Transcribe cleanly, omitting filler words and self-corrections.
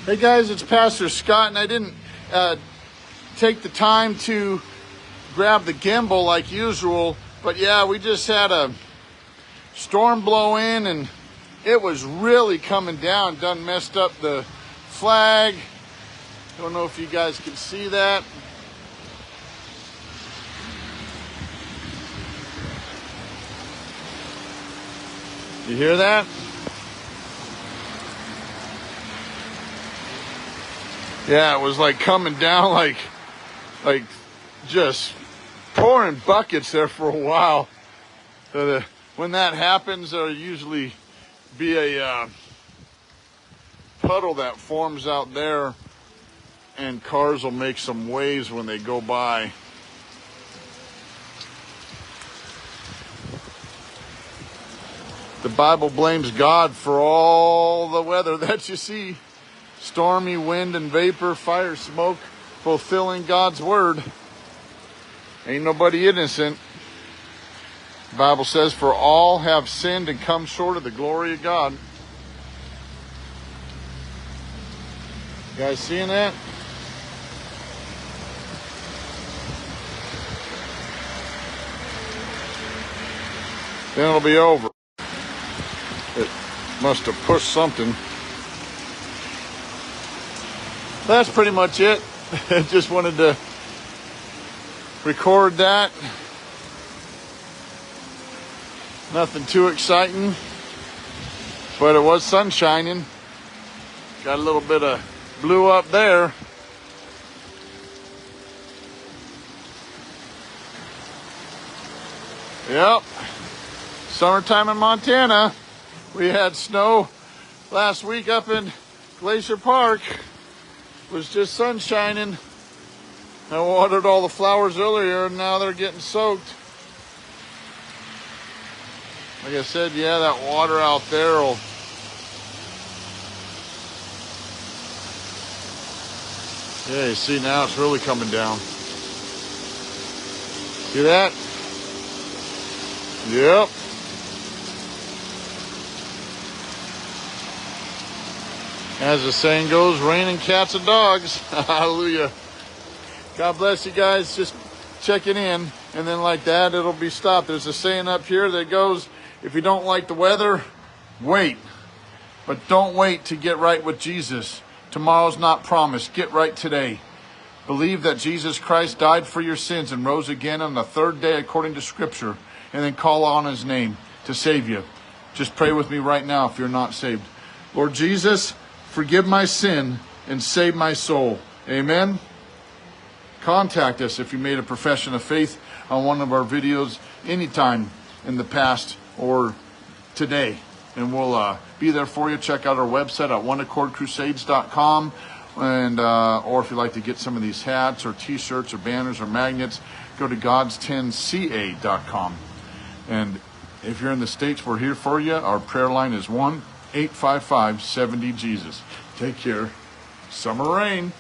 Hey guys, it's Pastor Scott, and I didn't take the time to grab the gimbal like usual, but yeah, we just had a storm blow in and it was really coming down. Done messed up the flag. Don't know if you guys can see that. You hear that? Yeah, it was like coming down like just pouring buckets there for a while. When that happens, there'll usually be a puddle that forms out there, and cars will make some waves when they go by. The Bible blames God for all the weather that you see. Stormy wind and vapor, fire, smoke, fulfilling God's word. Ain't nobody innocent. The Bible says, for all have sinned and come short of the glory of God. You guys seeing that? Then it'll be over. It must have pushed something. That's pretty much it. I just wanted to record that. Nothing too exciting, but it was sun shining. Got a little bit of blue up there. Yep. Summertime in Montana. We had snow last week up in Glacier Park. It was just sun shining. I watered all the flowers earlier and now they're getting soaked. Like I said, yeah, that water out there will yeah, you see now it's really coming down. See that? Yep. As the saying goes, raining cats and dogs. Hallelujah. God bless you guys. Just checking in. And then like that, it'll be stopped. There's a saying up here that goes, if you don't like the weather, wait. But don't wait to get right with Jesus. Tomorrow's not promised. Get right today. Believe that Jesus Christ died for your sins and rose again on the third day according to Scripture. And then call on His name to save you. Just pray with me right now if you're not saved. Lord Jesus, forgive my sin and save my soul. Amen. Contact us if you made a profession of faith on one of our videos anytime in the past or today. And we'll be there for you. Check out our website at oneaccordcrusades.com. And or if you'd like to get some of these hats or t-shirts or banners or magnets, go to gods10ca.com. And if you're in the States, we're here for you. Our prayer line is 1-855-70-JESUS. Take care. Summer rain.